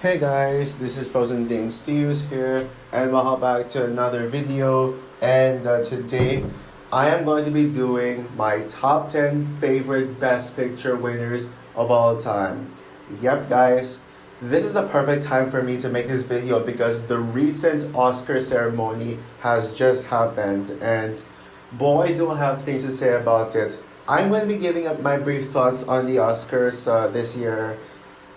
Hey guys, this is Frozen Things Stews here, and welcome back to another video. And today, I am going to be doing my top 10 favorite Best Picture winners of all time. Yep, guys, this is the perfect time for me to make this video because the recent Oscar ceremony has just happened, and boy, do I have things to say about it. I'm going to be giving up my brief thoughts on the Oscars this year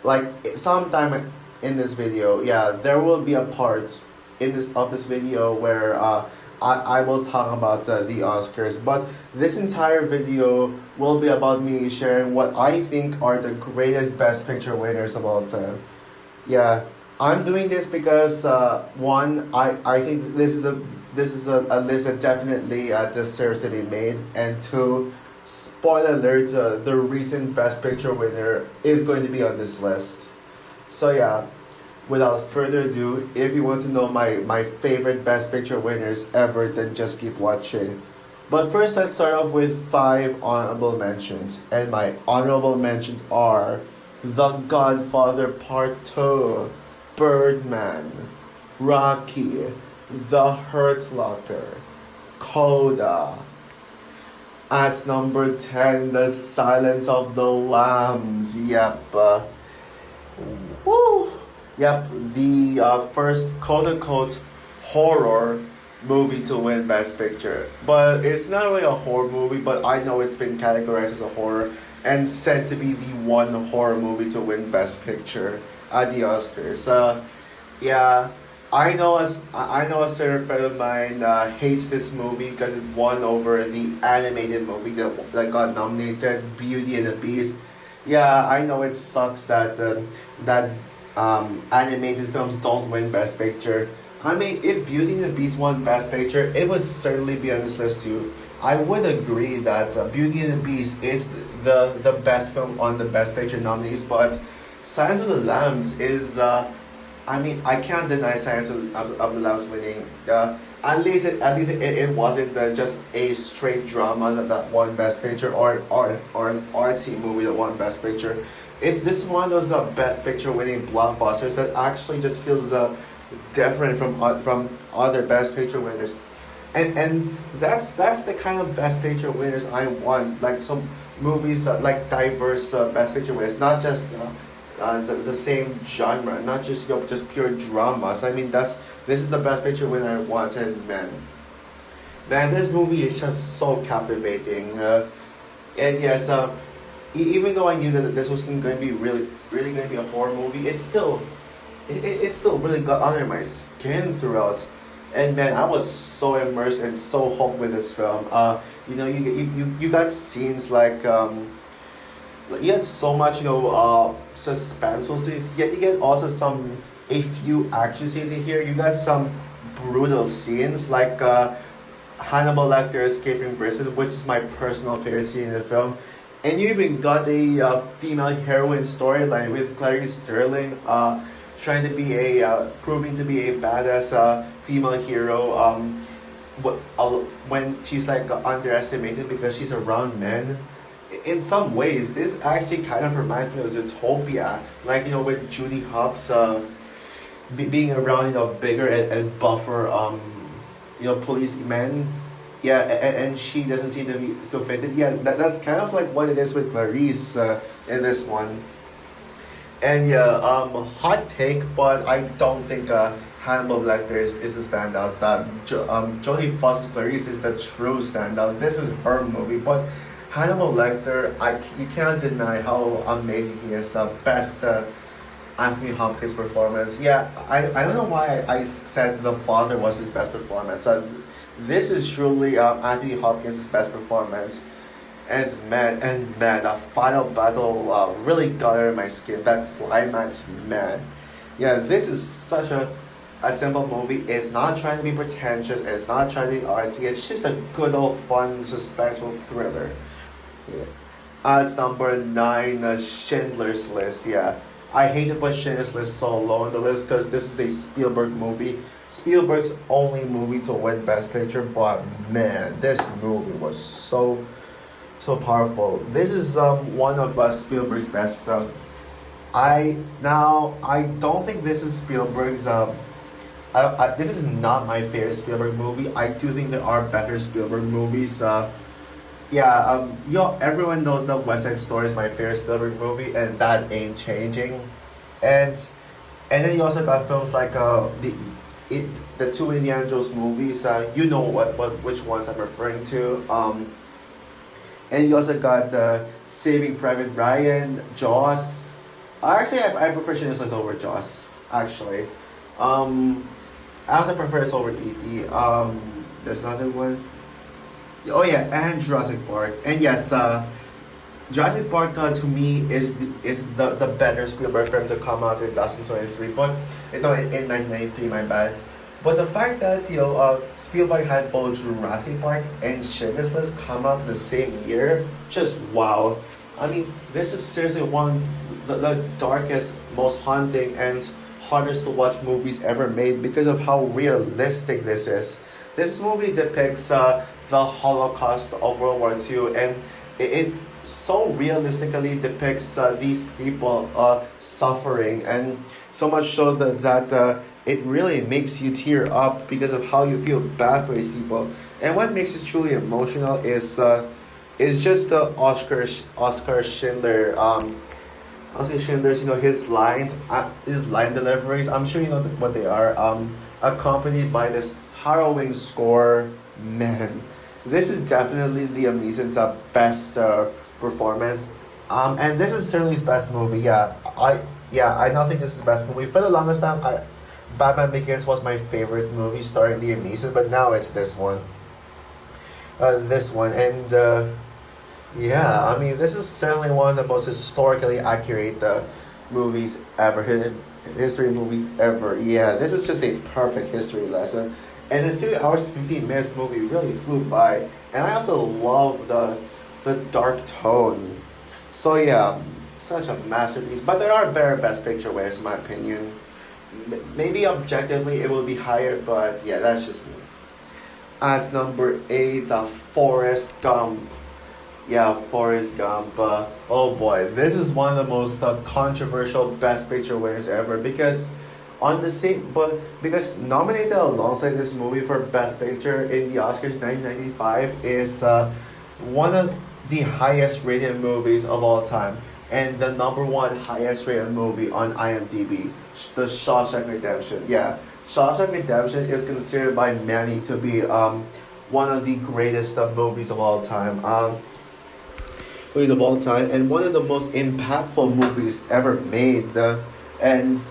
like sometime in this video. Yeah, there will be a part in this video where I will talk about the Oscars, but this entire video will be about me sharing what I think are the greatest Best Picture winners of all time. Yeah, I'm doing this because one, I think this is a list that definitely deserves to be made, and two, spoiler alert, the recent Best Picture winner is going to be on this list. So yeah, without further ado, if you want to know my favorite Best Picture winners ever, then just keep watching. But first, let's start off with 5 honorable mentions. And my honorable mentions are The Godfather Part 2, Birdman, Rocky, The Hurt Locker, Coda. At number 10, The Silence of the Lambs. Yep. Woo! Yep, the first quote-unquote horror movie to win Best Picture. But it's not really a horror movie, but I know it's been categorized as a horror and said to be the one horror movie to win Best Picture at the Oscars. Yeah, I know a certain friend of mine hates this movie because it won over the animated movie that got nominated, Beauty and the Beast. Yeah, I know it sucks that animated films don't win Best Picture. I mean, if Beauty and the Beast won Best Picture, it would certainly be on this list too. I would agree that Beauty and the Beast is the best film on the Best Picture nominees, but Silence of the Lambs is, I mean, I can't deny Silence of the Lambs winning. At least it wasn't just a straight drama that won Best Picture, or an artsy movie that won Best Picture. This is one of those Best Picture winning blockbusters that actually just feels different from other Best Picture winners, and that's the kind of Best Picture winners I want. Like some movies that like diverse Best Picture winners, not just the same genre, not just just pure dramas. I mean, this is the Best Picture winner I want, and man, this movie is just so captivating. And yes, even though I knew that this wasn't going to be really going to be a horror movie, it still really got under my skin throughout. And man, I was so immersed and so hooked with this film. You got scenes like you had so much suspenseful scenes. Yet you get also a few action scenes in here. You got some brutal scenes like Hannibal Lecter escaping prison, which is my personal favorite scene in the film. And you even got a female heroine storyline with Clarice Sterling trying to be proving to be a badass female hero. When she's like underestimated because she's around men. In some ways, this actually kind of reminds me of Zootopia, like with Judy Hopps being around bigger and buffer policemen. Yeah, and she doesn't seem to be so fitted. Yeah, that's kind of like what it is with Clarice in this one. And yeah, hot take, but I don't think Hannibal Lecter is a standout. Jodie Foster Clarice is the true standout. This is her movie, but Hannibal Lecter, you can't deny how amazing he is. Best Anthony Hopkins performance. Yeah, I don't know why I said The Father was his best performance. This is truly Anthony Hopkins' best performance. And man, the final battle really got under my skin. That climax, man. Yeah, this is such a simple movie. It's not trying to be pretentious. It's not trying to be artsy. It's just a good old fun, suspenseful thriller. Yeah. At number 9, Schindler's List. Yeah, I hate to put Schindler's List so low on the list because this is a Spielberg movie. Spielberg's only movie to win Best Picture, but man, this movie was so powerful. This is one of Spielberg's best films. I don't think this is Spielberg's. This is not my favorite Spielberg movie. I do think there are better Spielberg movies. Yeah, everyone knows that West Side Story is my favorite Spielberg movie, and that ain't changing. And and then you also got films like the two Indiana Jones movies. You know what which ones I'm referring to. And you also got Saving Private Ryan, Jaws. I prefer Schindler's List over Jaws. Actually, I also prefer this over E.T. There's another one. Oh yeah, and Jurassic Park. And yes, Jurassic Park to me is the better Spielberg film to come out in 2023, but no, in 1993, my bad. But the fact that Spielberg had both Jurassic Park and Schindler's List come out the same year, just wow. I mean, this is seriously one the darkest, most haunting, and hardest to watch movies ever made because of how realistic this is. This movie depicts the Holocaust of World War II, and it so realistically depicts these people suffering, and so much so that it really makes you tear up because of how you feel bad for these people. And what makes this truly emotional is just the Oscar Schindler. Oscar Schindler's, his line deliveries. I'm sure you know what they are. Accompanied by this harrowing score. Man, this is definitely Liam Neeson's best performance. And this is certainly his best movie. I don't think this is his best movie. For the longest time, Batman Begins was my favorite movie starring Liam Neeson, but now it's this one. And yeah, I mean, this is certainly one of the most historically accurate movies ever, history movies ever. Yeah, this is just a perfect history lesson. And the 3 hours and 15 minutes movie really flew by. And I also love the dark tone. So yeah, such a masterpiece. But there are better Best Picture winners in my opinion. Maybe objectively it will be higher, but yeah, that's just me. At number 8, Forrest Gump. Yeah, Forrest Gump. Oh boy, this is one of the most controversial Best Picture winners ever because because nominated alongside this movie for Best Picture in the Oscars 1995 is one of the highest rated movies of all time and the number one highest rated movie on IMDb, The Shawshank Redemption. Yeah, Shawshank Redemption is considered by many to be one of the greatest movies of all time. And one of the most impactful movies ever made. And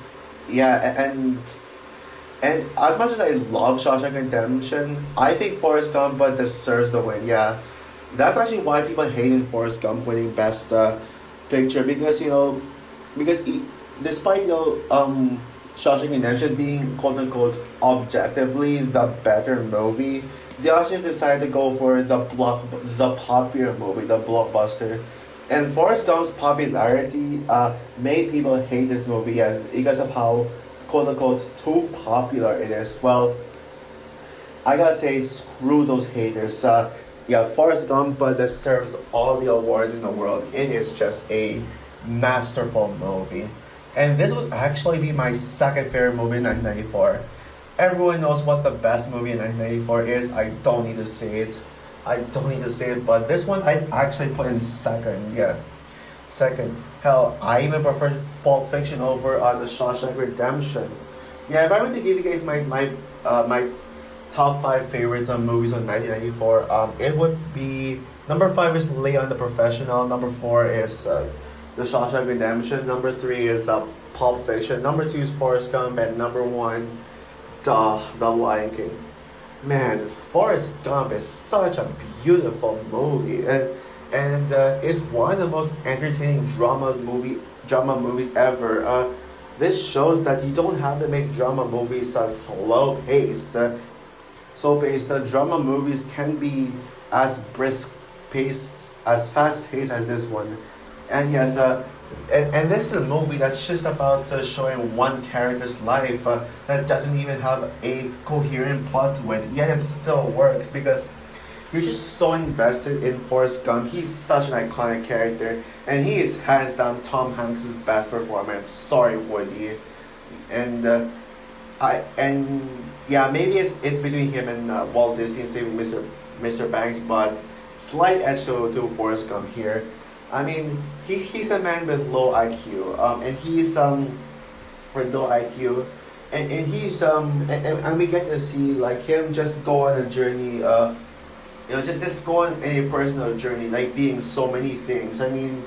yeah, and as much as I love Shawshank Redemption, I think Forrest Gump deserves the win. Yeah, that's actually why people hated Forrest Gump winning Best Picture because despite Shawshank Redemption being quote unquote objectively the better movie, they also decided to go for the popular movie, the blockbuster. And Forrest Gump's popularity made people hate this movie because of how quote unquote too popular it is. Well, I gotta say, screw those haters. Forrest Gump deserves all the awards in the world. It is just a masterful movie. And this would actually be my second favorite movie in 1994. Everyone knows what the best movie in 1994 is. I don't need to say it. But this one I actually put in second. Yeah, second. Hell, I even prefer Pulp Fiction over The Shawshank Redemption. Yeah, if I were to give you guys my top 5 favorites on movies on 1994, it would be number 5 is Leon the Professional. Number 4 is The Shawshank Redemption. Number 3 is Pulp Fiction. Number 2 is Forrest Gump, and number 1, The Lion King. Man, Forrest Gump is such a beautiful movie, and it's one of the most entertaining drama movies ever. This shows that you don't have to make drama movies slow paced. Drama movies can be as brisk paced, as fast paced as this one. And yes, and this is a movie that's just about showing one character's life that doesn't even have a coherent plot to it, yet it still works because you're just so invested in Forrest Gump. He's such an iconic character, and he is hands down Tom Hanks' best performance. Sorry, Woody, and I and yeah, maybe it's between him and Walt Disney saving Mr. Banks, but slight edge to Forrest Gump here. I mean, he's a man with low IQ, and he's with low IQ, and he's and we get to see like him just go on a journey, just go on a personal journey, like being so many things. I mean,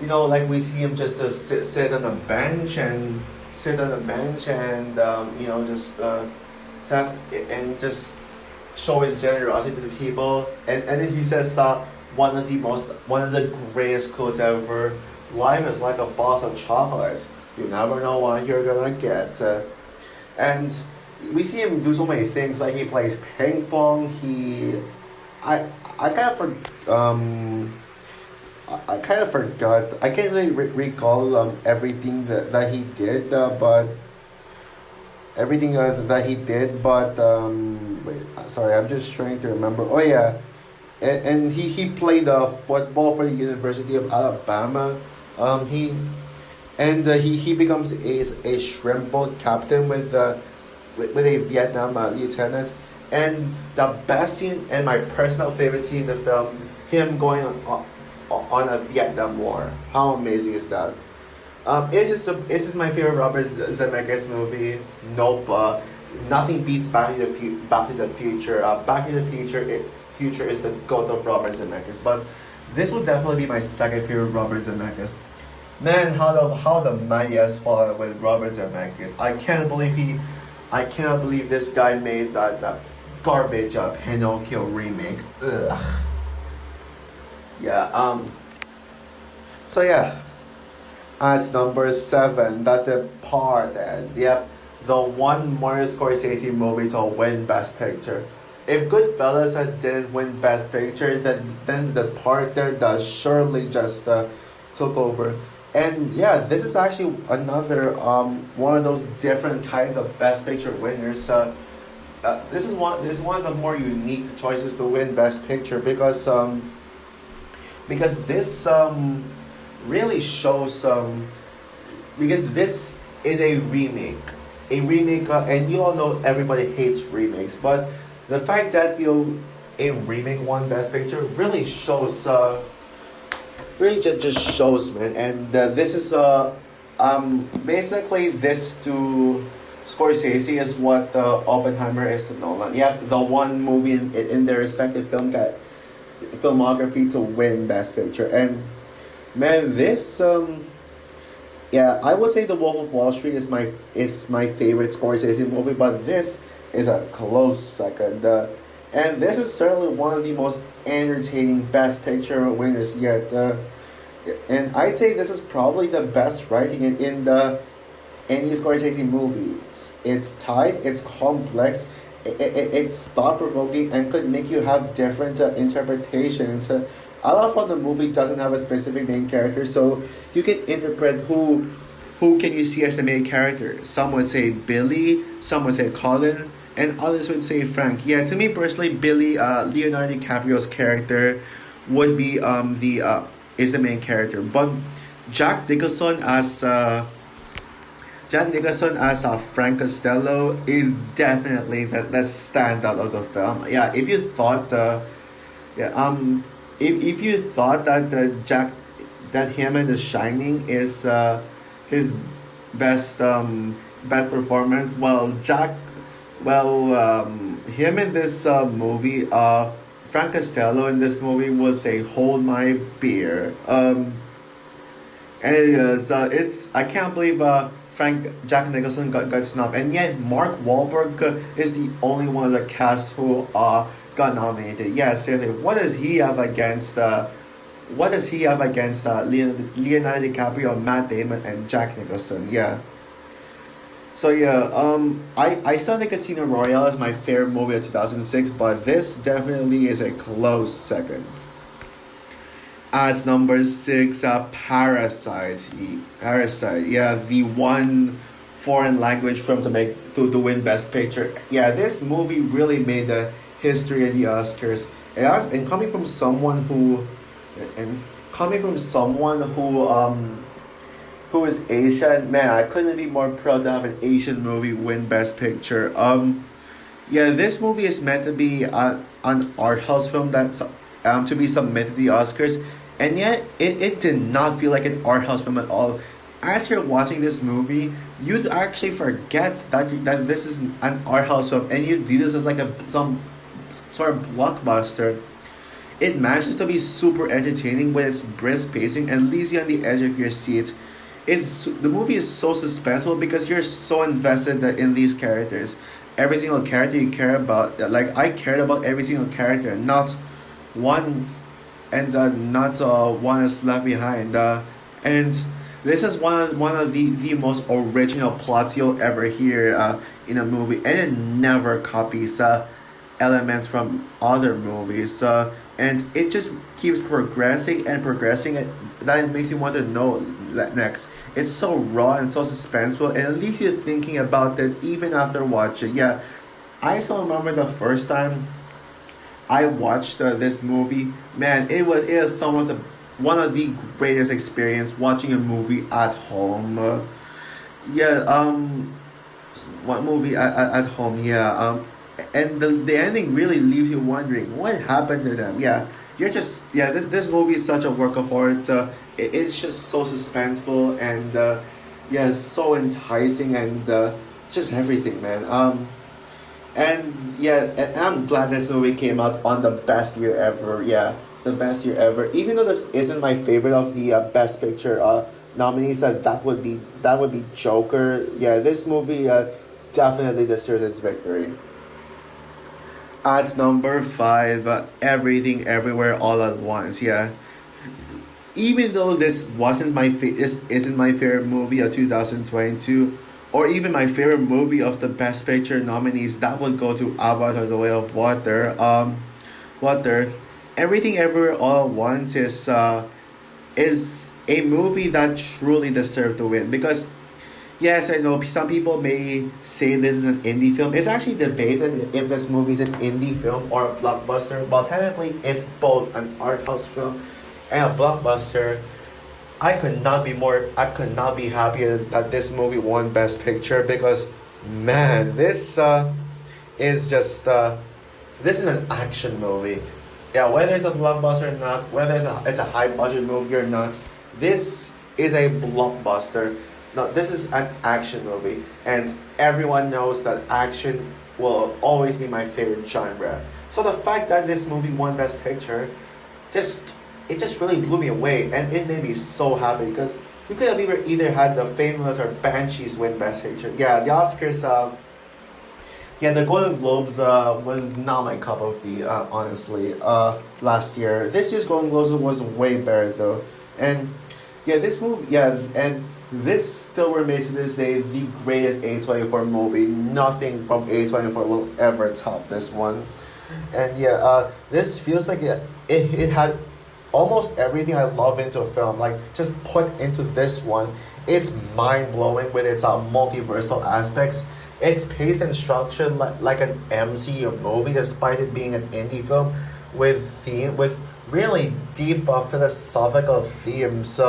like we see him just sit on a bench and just and just show his generosity to people, and then he says one of the greatest quotes ever: "Life is like a box of chocolates. You never know what you're gonna get." And we see him do so many things. Like he plays ping pong. I kind of I kind of forgot. I can't really recall everything that he did, but everything that he did. But wait, sorry, I'm just trying to remember. Oh yeah, and he played football for the University of Alabama. He becomes a shrimp boat captain with a Vietnam lieutenant. And the best scene and my personal favorite scene in the film, him going on a Vietnam War. How amazing is that? Is this my favorite Robert Zemeckis movie? Nope. Nothing beats Back to the Future. Back to the Future is the goat of Robert Zemeckis. But this will definitely be my second favorite Robert Zemeckis. Man, how the mighty has fallen with Robert Zemeckis. I cannot believe this guy made that garbage Pinocchio remake. Ugh. Yeah. So yeah, at number 7, The Departed. Yep, the one Martin Scorsese movie to win Best Picture. If Goodfellas didn't win Best Picture, then The Departed surely just took over. And yeah, this is actually another one of those different kinds of Best Picture winners. This is one of the more unique choices to win Best Picture because this really shows because this is a remake, and you all know everybody hates remakes, but the fact that a remake won Best Picture really shows. Really just shows, man. And this is basically this to Scorsese is what Oppenheimer is to Nolan. Yep, the one movie in their respective filmography to win Best Picture. And man, this yeah, I would say The Wolf of Wall Street is my favorite Scorsese movie, but this is a close second. And this is certainly one of the most entertaining Best Picture winners yet. And I'd say this is probably the best writing in the any Scorsese movie. It's tight, it's complex, it's thought-provoking, and could make you have different interpretations. I love how the movie doesn't have a specific main character, so you can interpret who can you see as the main character. Some would say Billy, some would say Colin, and others would say Frank. Yeah, to me personally, Billy, Leonardo DiCaprio's character, would be is the main character. But Jack Nicholson as Frank Costello is definitely the standout of the film. Yeah, if you thought if you thought that him in The Shining is his best performance, him in this movie, Frank Costello in this movie will say, "Hold my beer." And it is, I can't believe Jack Nicholson got snubbed, and yet Mark Wahlberg is the only one of the cast who got nominated. Yeah, seriously, what does he have against? Leonardo DiCaprio, Matt Damon, and Jack Nicholson? Yeah. So yeah, I still think Casino Royale is my favorite movie of 2006, but this definitely is a close second. At number 6, Parasite. Parasite, yeah, the one foreign language film to win Best Picture. Yeah, this movie really made history in the Oscars. And coming from someone and coming from someone who is Asian, man, I couldn't be more proud to have an Asian movie win Best Picture. Yeah, this movie is meant to be an art house film that's to be submitted to the Oscars, and yet it did not feel like an art house film at all. As you're watching this movie, you'd actually forget that this is an art house film, and you view this as like some sort of blockbuster. It manages to be super entertaining with its brisk pacing and leaves you on the edge of your seat. The movie is so suspenseful because you're so invested in these characters. Every single character you care about, like I cared about every single character, not one, and not one is left behind. And this is one of the most original plots you'll ever hear in a movie, and it never copies elements from other movies. And it just keeps progressing and progressing, and that makes you want to know next. It's so raw and so suspenseful, and it leaves you thinking about it even after watching. Yeah, I still remember the first time I watched this movie. Man, it is some of the one of the greatest experience watching a movie at home. Yeah, what movie at home? Yeah, and the ending really leaves you wondering what happened to them. Yeah, you're just yeah. This movie is such a work of art. It's just so suspenseful and yeah, so enticing and just everything, man. And yeah, and I'm glad this movie came out on the best year ever. Yeah, the best year ever. Even though this isn't my favorite of the best picture nominees, that would be Joker. Yeah, this movie definitely deserves its victory. At number five, Everything Everywhere All at Once. Yeah, even though this isn't my favorite movie of 2022, or even my favorite movie of the Best Picture nominees, that would go to Avatar: The Way of Water. Water. Everything Everywhere All at Once is a movie that truly deserved to win because yes, I know some people may say this is an indie film. It's actually debated if this movie is an indie film or a blockbuster. But technically, it's both an art house film and a blockbuster. I could not be happier that this movie won Best Picture because, man, is just this is an action movie. Yeah, whether it's a blockbuster or not, whether it's a high budget movie or not, this is a blockbuster. No, this is an action movie, and everyone knows that action will always be my favorite genre. So the fact that this movie won Best Picture, just really blew me away, and it made me so happy because you could have either had The Fabelmans or Banshees win Best Picture. Yeah, the Oscars. Yeah, the Golden Globes was not my cup of tea, honestly. Last year, this year's Golden Globes was way better though, and yeah, this movie. Yeah, and this still remains to this day the greatest A24 movie. Nothing from A24 will ever top this one. And yeah, this feels like it had almost everything I love into a film, like just put into this one. It's mind blowing with its multiversal aspects. It's paced and structured like an MCU movie, despite it being an indie film with really deep philosophical themes.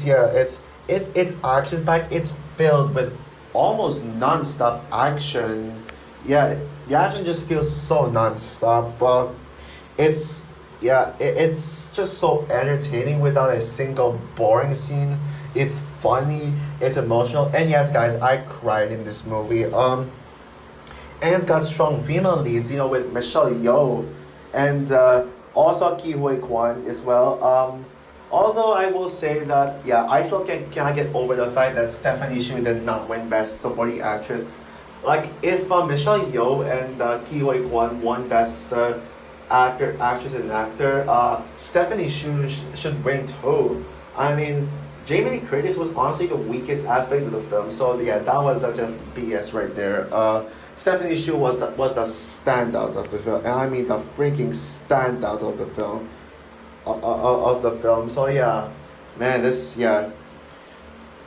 Yeah, it's action packed. It's filled with almost non-stop action. Yeah, the action just feels so non-stop. It's it's just so entertaining without a single boring scene. It's funny, it's emotional, and yes, guys, I cried in this movie. And it's got strong female leads, with Michelle Yeoh, and also Ki Hui Kwan as well. Although I will say that, yeah, I still cannot get over the fact that Stephanie Hsu did not win Best Supporting Actress. Like, if Michelle Yeoh and Ki Hui Kwan won Best Actress and Actor, Stephanie Hsu should win too. I mean, Jamie Lee Curtis was honestly the weakest aspect of the film, so yeah, that was just BS right there. Stephanie Hsu was the standout of the film, and I mean the freaking standout of the film. Of the film. So yeah, man,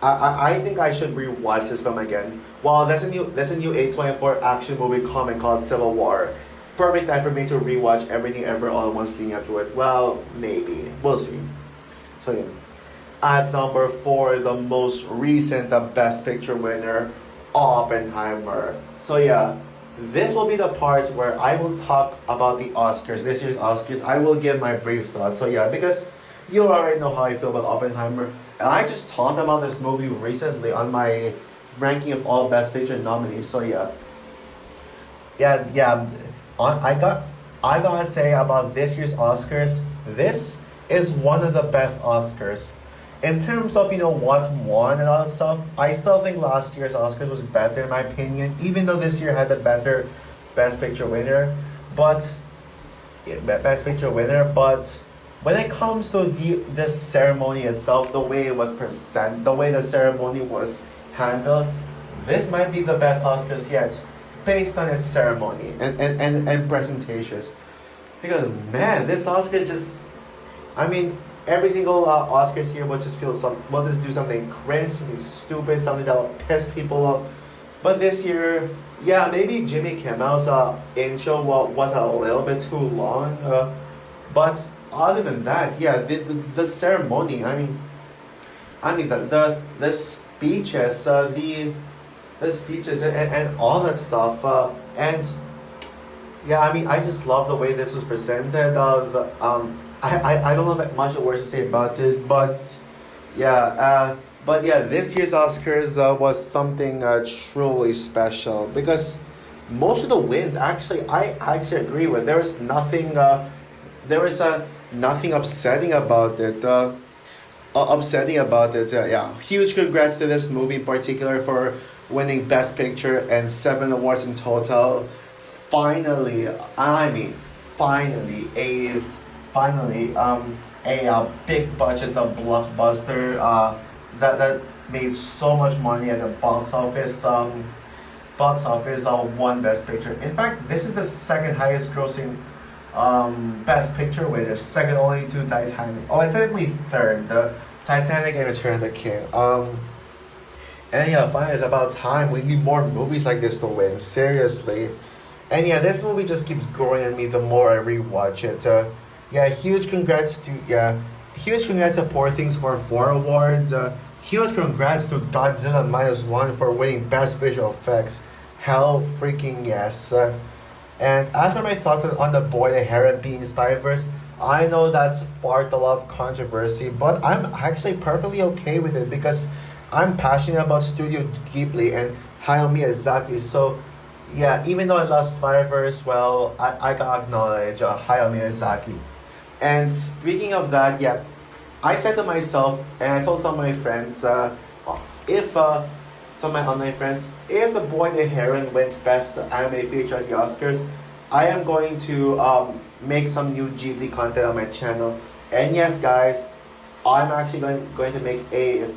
I think I should rewatch this film again. Well, there's a new A24 action movie coming called Civil War, perfect time for me to rewatch everything ever all at once leading up to it. Well, maybe. We'll see. So yeah. At number 4, the most recent, the Best Picture winner, Oppenheimer. So yeah, this will be the part where I will talk about the Oscars, this year's Oscars. I will give my brief thoughts. So yeah, because you already know how I feel about Oppenheimer. And I just talked about this movie recently on my ranking of all Best Picture nominees. So yeah. Yeah. I gotta say about this year's Oscars, this is one of the best Oscars. In terms of what won and all that stuff, I still think last year's Oscars was better in my opinion, even though this year had a better Best Picture winner. But Best Picture winner, but when it comes to the ceremony itself, the way it was the way the ceremony was handled, this might be the best Oscars yet, based on its ceremony and presentations. Because man, this Oscar just, I mean, every single Oscars here will just will just do something cringe, something stupid, something that will piss people off. But this year, yeah, maybe Jimmy Kimmel's intro was a little bit too long. But other than that, yeah, the ceremony. I mean the speeches, the speeches and all that stuff. And yeah, I mean, I just love the way this was presented. I don't have much words to say about it, but yeah, this year's Oscars was something truly special because most of the wins actually I actually agree with. There was nothing nothing upsetting about it. Yeah, huge congrats to this movie in particular for winning Best Picture and 7 awards in total. Finally, a big budget, a blockbuster that made so much money at the box office. Won Best Picture. In fact, this is the second highest grossing Best Picture winner, second only to Titanic. Oh, and technically third, the Titanic and Return of the King. And yeah, finally, it's about time. We need more movies like this to win. Seriously. And yeah, this movie just keeps growing on me the more I rewatch it. Huge congrats to Poor Things for 4 awards. Huge congrats to Godzilla -1 for winning Best Visual Effects. Hell freaking yes. And as for my thoughts on The Boy, the Heron being Spider-Verse, I know that sparked a lot of controversy, but I'm actually perfectly okay with it because I'm passionate about Studio Ghibli and Hayao Miyazaki. So yeah, even though I love Spider-Verse, well, I gotta acknowledge Hayao Miyazaki. And speaking of that, yeah, I said to myself, and I told some of my friends, if some of my online friends, if The Boy and the Heron wins Best Anime Feature at the Oscars, I am going to make some new Ghibli content on my channel. And yes, guys, I'm actually going to make Studio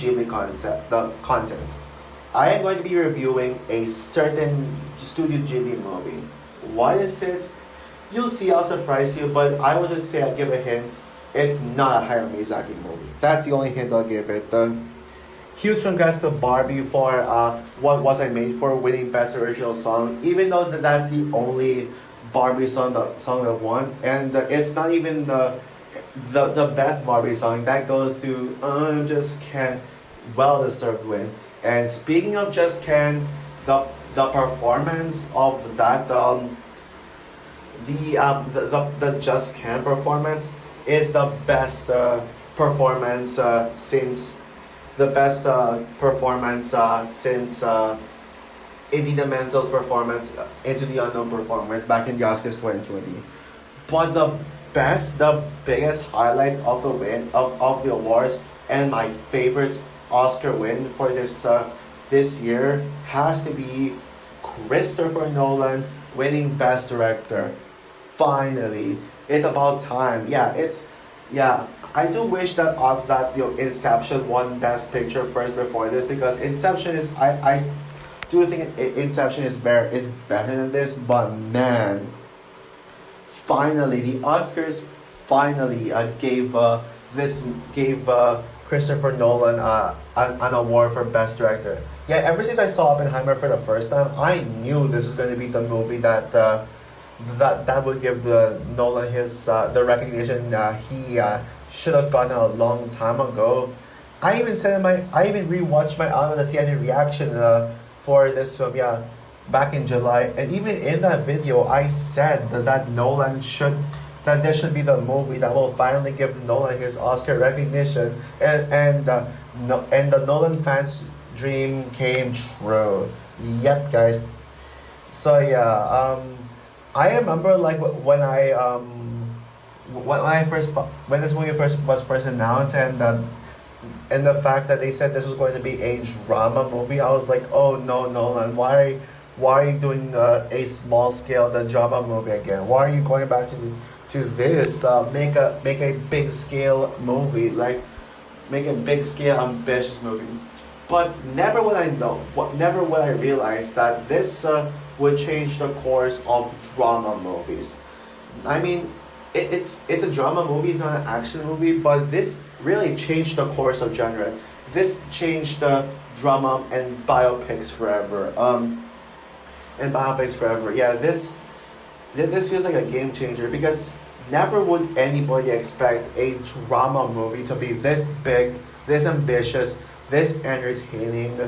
Ghibli content. I am going to be reviewing a certain Studio Ghibli movie. What is it? You'll see, I'll surprise you, but I will just say, I'll give a hint. It's not a Hayao Miyazaki movie. That's the only hint I'll give it. Huge congrats to Barbie for What Was I Made For winning Best Original Song, even though that's the only Barbie song that won. And it's not even the best Barbie song. That goes to Just Can, well-deserved win. And speaking of Just Can, the performance of that the Just Can performance is the best performance since Idina Menzel's performance, Into the Unknown performance back in the Oscars 2020. But the biggest highlight of the win of the awards and my favorite Oscar win for this year has to be Christopher Nolan winning Best Director. Finally, it's about time. I do wish that Inception won Best Picture first before this, because Inception is I do think Inception is better than this. But man, finally the Oscars finally gave Christopher Nolan an award for Best Director. Yeah, ever since I saw Oppenheimer for the first time, I knew this was going to be the movie that would give Nolan his the recognition he should have gotten a long time ago. I even rewatched my Out of the Theater reaction for this film, yeah, back in July, and even in that video, I said that this should be the movie that will finally give Nolan his Oscar recognition, and no, and the Nolan fans' dream came true. Yep, guys. So yeah, I remember like when this movie first announced, and the fact that they said this was going to be a drama movie, I was like, oh no, Nolan, why are you doing a small scale the drama movie again? Why are you going back to this? Make a big scale movie, like make a big scale ambitious movie. But never would I realize that this would change the course of drama movies. I mean, it's a drama movie, it's not an action movie, but this really changed the course of genre. This changed the drama and biopics forever. And biopics forever. Yeah, this feels like a game changer because never would anybody expect a drama movie to be this big, this ambitious, this entertaining,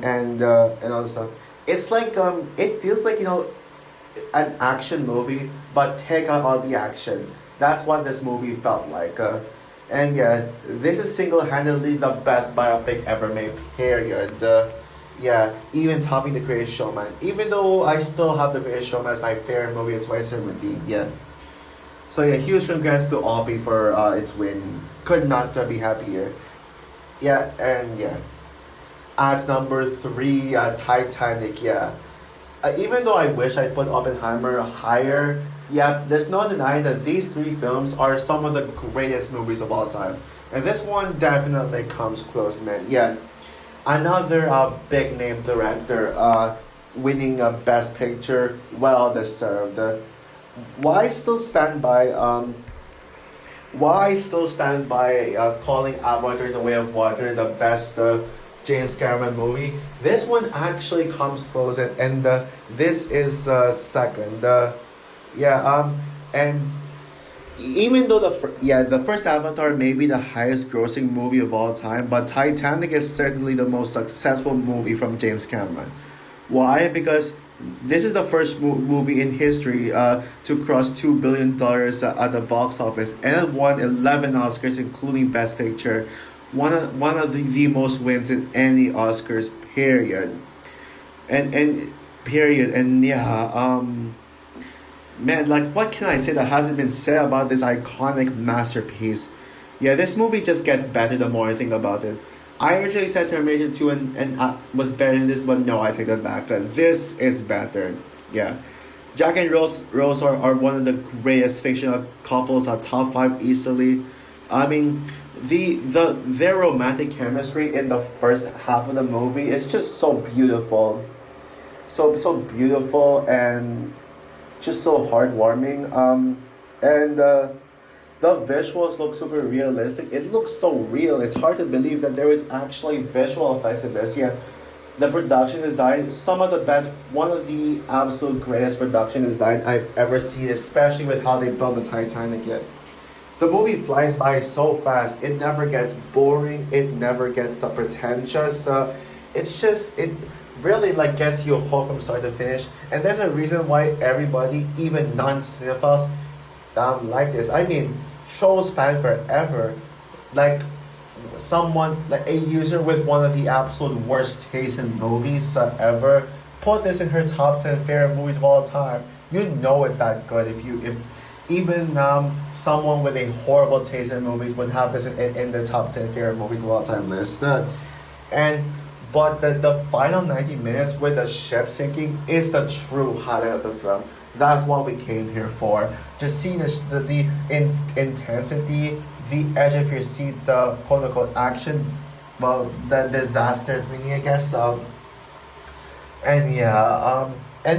and all this stuff. It's like it feels like an action movie, but take out all the action. That's what this movie felt like. And yeah, this is single-handedly the best biopic ever made. Period. Yeah, even topping The Greatest Showman. Even though I still have The Greatest Showman as my favorite movie of 2017. Yeah. So yeah, huge congrats to Opie for its win. Could not be happier. Yeah, and yeah. At number 3, Titanic. Yeah. Even though I wish I put Oppenheimer higher, yeah, there's no denying that these 3 films are some of the greatest movies of all time. And this one definitely comes close, man. Yeah. Another big name director winning a Best Picture, well deserved. Why still stand by calling Avatar: The Way of Water the best James Cameron movie? This one actually comes close, and this is second. And even though the first Avatar may be the highest grossing movie of all time, but Titanic is certainly the most successful movie from James Cameron. Why? Because this is the first movie in history to cross $2 billion at the box office, and it won 11 Oscars, including Best Picture. One of the most wins in any Oscars. Period. And yeah. Man, like, what can I say that hasn't been said about this iconic masterpiece? Yeah, this movie just gets better the more I think about it. I originally said Terminator 2 and was better than this, but no, I take that back. This is better. Yeah. Jack and Rose are one of the greatest fictional couples, top 5 easily. I mean, their romantic chemistry in the first half of the movie is just so beautiful. So beautiful and just so heartwarming. And the visuals look super realistic. It looks so real. It's hard to believe that there is actually visual effects in this. Yeah, the production design, one of the absolute greatest production design I've ever seen, especially with how they built the Titanic. Yet, the movie flies by so fast. It never gets boring. It never gets pretentious. It really like gets you hooked from start to finish, and there's a reason why everybody, even non-cinephiles, like this. I mean, shows fan forever, like a user with one of the absolute worst tastes in movies ever, put this in her top 10 favorite movies of all time. You know it's that good if even someone with a horrible taste in movies would have this in the top 10 favorite movies of all time list. But the final 90 minutes with the ship sinking is the true highlight of the film. That's what we came here for. Just seeing the intensity, the edge of your seat, the quote unquote action, well, the disaster thingy, I guess. And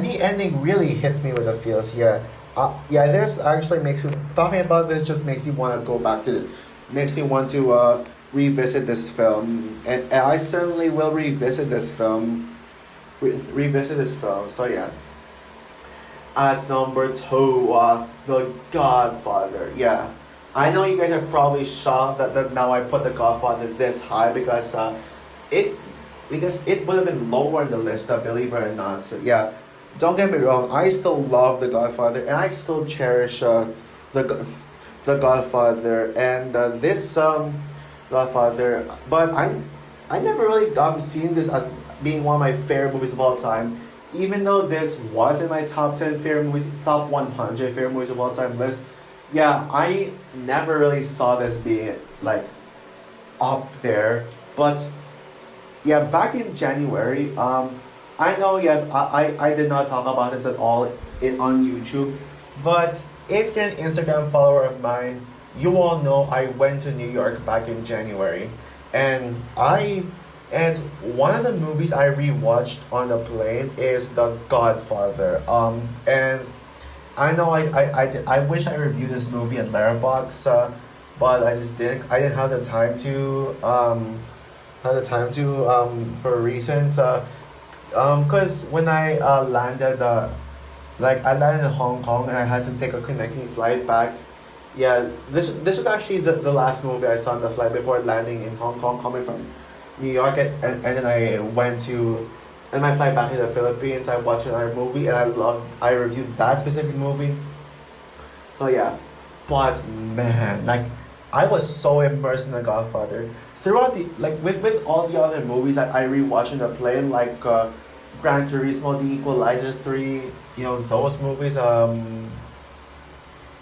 the ending really hits me with the feels. Yeah, this actually makes me, talking about this just makes me want to go back to makes me want to revisit this film, and I certainly will revisit this film. Revisit this film. So yeah. At number two, The Godfather. Yeah, I know you guys are probably shocked that now I put The Godfather this high it because it would have been lower in the list, believe it or not. So yeah, don't get me wrong. I still love The Godfather, and I still cherish the Go- the Godfather and this Godfather. But I never really seen this as being one of my favorite movies of all time. Even though this was in my top 10 favorite movies, top 100 favorite movies of all time list, yeah, I never really saw this being like up there. But yeah, back in January, I know, yes, I did not talk about this at all on YouTube, but if you're an Instagram follower of mine, you all know I went to New York back in January, and and one of the movies I rewatched on the plane is The Godfather. And I know I wish I reviewed this movie in Letterboxd, but I just didn't. I didn't have the time to for reasons. Cause when I landed, I landed in Hong Kong and I had to take a connecting flight back. Yeah, this was actually the last movie I saw on the flight before landing in Hong Kong, coming from New York, and then I went to, and my flight back to the Philippines. I watched another movie and I reviewed that specific movie. Oh yeah, but man, like I was so immersed in The Godfather throughout the with all the other movies that I rewatched in the plane, like Gran Turismo, The Equalizer 3, you know those movies.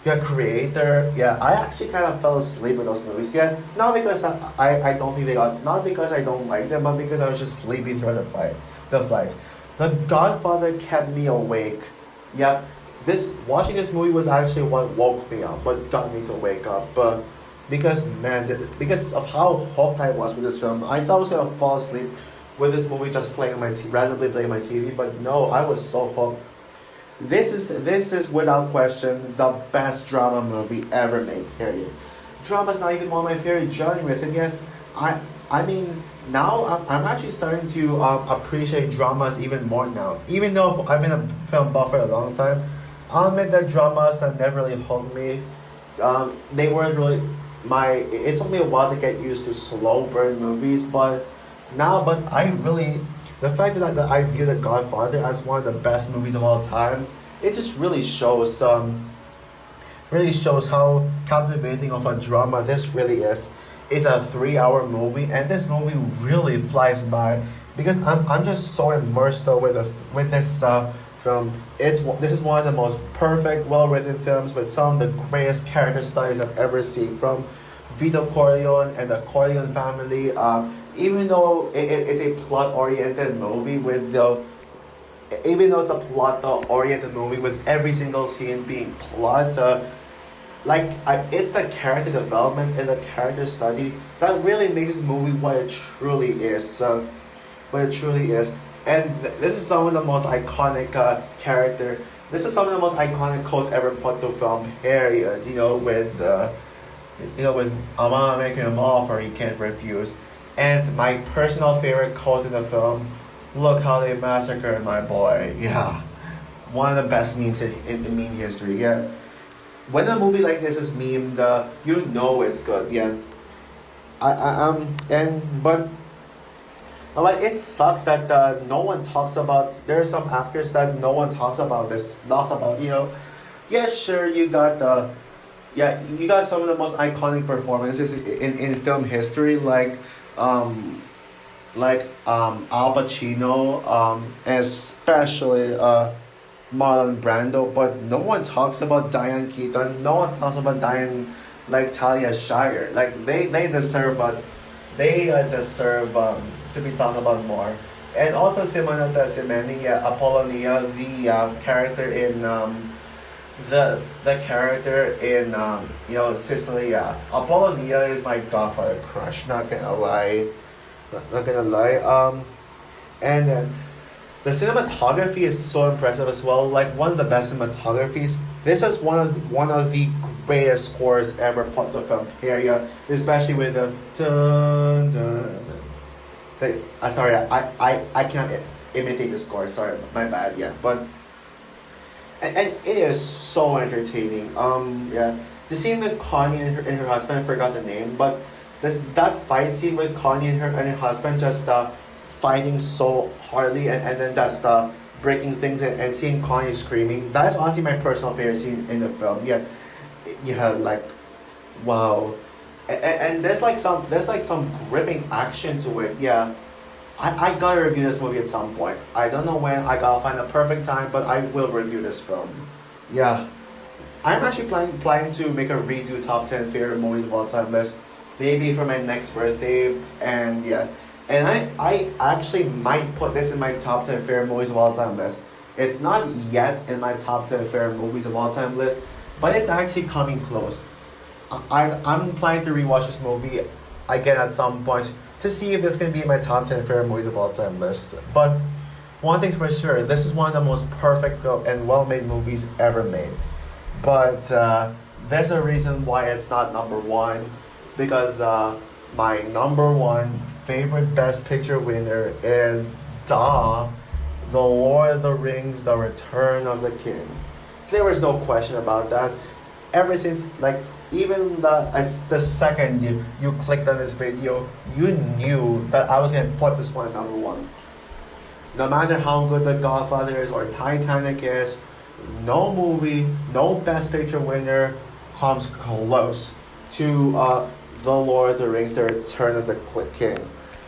Yeah, Creator. Yeah, I actually kind of fell asleep with those movies. Yeah, not because I don't think they got, not because I don't like them, but because I was just sleepy throughout the flight. The Godfather kept me awake. Yeah, watching this movie was actually what woke me up, what got me to wake up. But because man, because of how hooked I was with this film, I thought I was gonna fall asleep with this movie just playing on randomly playing on my TV. But no, I was so hooked. This is without question the best drama movie ever made. Period. Drama's not even one of my favorite genres, and yet I mean now I'm actually starting to appreciate dramas even more now. Even though I've been a film buff for a long time, I'll admit that dramas have never really hooked me. They weren't really my. It took me a while to get used to slow burn movies, but I really, the fact that I view The Godfather as one of the best movies of all time, it just really shows how captivating of a drama this really is. It's a 3 hour movie, and this movie really flies by because I'm just so immersed though with this film. This is one of the most perfect, well written films with some of the greatest character studies I've ever seen, from Vito Corleone and the Corleone family. Even though it's a plot oriented movie with the even though it's a plot oriented movie with every single scene being plot, it's the character development and the character study that really makes this movie what it truly is. What it truly is. And this is some of the most iconic character. This is some of the most iconic quotes ever put to film. Period. With "I wanna make him an offer he can't refuse." And my personal favorite quote in the film: "Look how they massacred my boy." Yeah, one of the best memes in meme history. Yeah, when a movie like this is memed, you know it's good. Yeah, but it sucks that no one talks about. There are some actors that no one talks about this. Talks about Yeah, sure, you got some of the most iconic performances in film history, Al Pacino, especially Marlon Brando, but no one talks about Diane Keaton. No one talks about Talia Shire. They deserve to be talked about more. And also Simonetta Semenya, Apollonia, the character in the character in Sicily. Yeah, Apollonia is my Godfather crush. Not gonna lie, not gonna lie. And then the cinematography is so impressive as well. Like one of the best cinematographies This is one of the greatest scores ever put to film. Here, yeah, especially with the dun dun dun. Sorry, I can't imitate the score. Sorry, my bad. Yeah, but and it is so entertaining. Yeah, the scene with Connie and her husband, I forgot the name, but that fight scene with Connie and her husband just fighting so hardly, and then just breaking things, and seeing Connie screaming. That's honestly my personal favorite scene in the film. Yeah, yeah, like wow, and there's like some gripping action to it. Yeah, I gotta review this movie at some point. I don't know when. I gotta find a perfect time, but I will review this film. Yeah, I'm actually planning to make a redo top 10 favorite movies of all time list, maybe for my next birthday, and yeah, and I actually might put this in my top 10 favorite movies of all time list. It's not yet in my top 10 favorite movies of all time list, but it's actually coming close. I'm planning to rewatch this movie again at some point to see if it's going to be in my top 10 favorite movies of all time list. But one thing's for sure, this is one of the most perfect and well made movies ever made. But there's a reason why it's not number one, because my number one favorite Best Picture winner is The Lord of the Rings, The Return of the King. There was no question about that. Ever since, like, even the second you clicked on this video, you knew that I was going to put this one at number one. No matter how good The Godfather is or Titanic is, no movie, no Best Picture winner comes close to The Lord of the Rings, The Return of the King.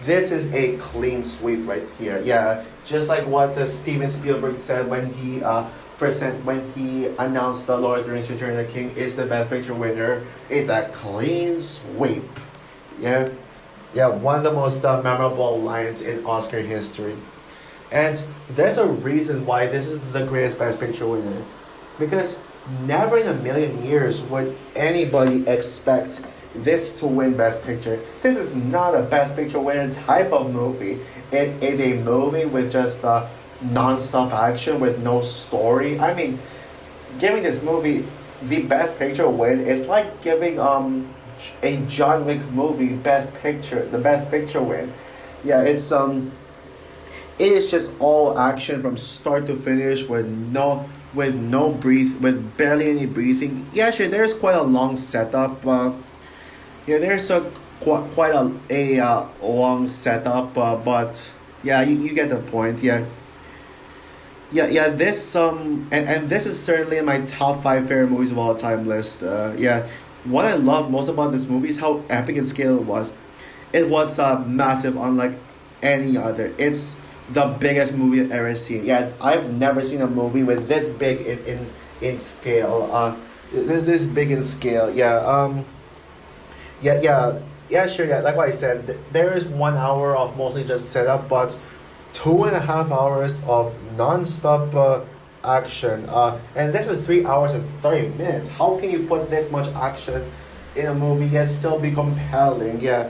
This is a clean sweep right here. Yeah, just like what Steven Spielberg said when he announced The Lord of the Rings, Return of the King is the Best Picture winner. It's a clean sweep. Yeah, yeah, one of the most memorable lines in Oscar history. And there's a reason why this is the greatest Best Picture winner. Because never in a million years would anybody expect this to win Best Picture. This is not a Best Picture winner type of movie. It is a movie with just non-stop action with no story. I mean, giving this movie the Best Picture win is like giving a John Wick movie the Best Picture win. Yeah, it is just all action from start to finish with barely any breathing. Yeah, sure, there's quite a long setup. Yeah, there's quite a long setup, but yeah, you get the point. Yeah. Yeah. This and this is certainly in my top five favorite movies of all time list. Yeah, what I love most about this movie is how epic in scale it was. It was massive, unlike any other. It's the biggest movie I've ever seen. Yeah, I've never seen a movie with this big in scale. This big in scale. Yeah. Yeah. Sure. Yeah, like what I said, there is 1 hour of mostly just setup, but 2.5 hours of non-stop action. And this is 3 hours and 30 minutes. How can you put this much action in a movie yet still be compelling? Yeah.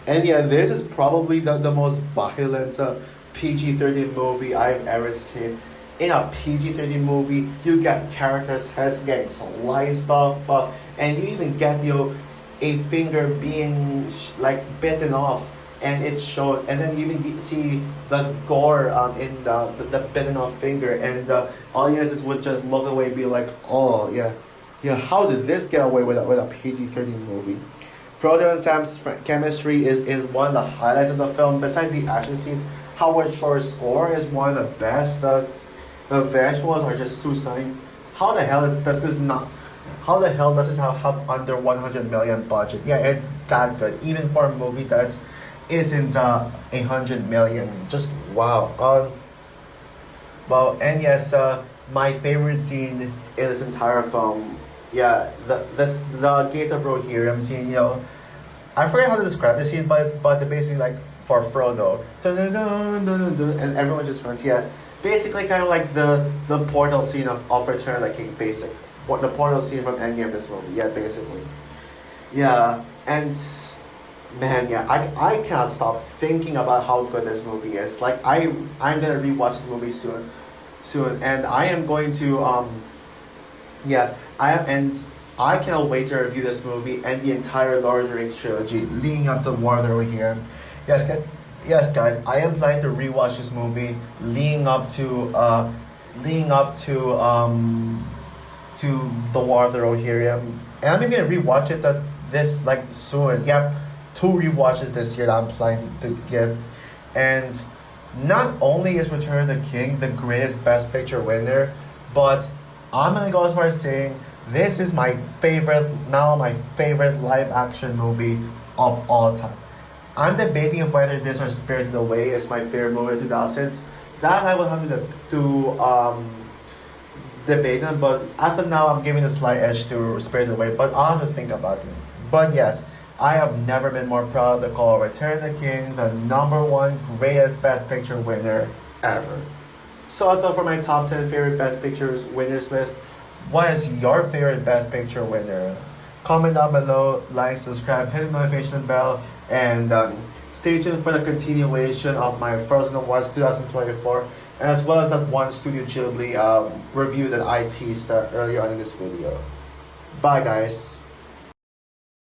And yeah, this is probably the most violent PG-13 movie I've ever seen. In a PG-13 movie, you get characters' heads getting sliced off, and you even get a finger being bitten off, and it showed, and then you even see the gore in the bitten off finger, and audiences would just look away, and be like, oh yeah, how did this get away with a PG-13 movie? Frodo and Sam's chemistry is one of the highlights of the film. Besides the action scenes, Howard Shore's score is one of the best. The visuals are just too stunning. How the hell does this not? How the hell does this have under 100 million budget? Yeah, it's that good. Even for a movie that isn't 100 million. Just wow. Well, and yes, my favorite scene in this entire film. Yeah, the Gates of Rohirrim scene. I forget how to describe the scene, but basically like for Frodo, dun, dun, dun, dun, dun, and everyone just runs. Yeah, basically kind of like the portal scene of Return of the King, the portal scene from Endgame of this movie. Yeah, basically. Yeah, and man, yeah, I cannot stop thinking about how good this movie is. Like I'm gonna rewatch this movie soon, and I am going to Yeah, I cannot wait to review this movie and the entire Lord of the Rings trilogy leading up to War of the Rohirrim. Yes, yes, guys, I am planning to rewatch this movie leading up to the War of the Rohirrim, and I'm even gonna rewatch it this like soon. Yeah, two rewatches this year that I'm planning to give, and not only is Return of the King the greatest Best Picture winner, but I'm gonna go as far as saying this is my favorite live action movie of all time. I'm debating if whether this or Spirited Away is my favorite movie of 2000s. That I will have to debate them, but as of now, I'm giving a slight edge to Spirited Away, but I'll have to think about it. But yes, I have never been more proud to call Return of the King the number one greatest Best Picture winner ever. So that's all for my top 10 favorite Best Pictures winners list. What is your favorite Best Picture winner? Comment down below, like, subscribe, hit the notification bell, and stay tuned for the continuation of my Frozen Awards 2024, as well as that one Studio Ghibli review that I teased earlier on in this video. Bye, guys.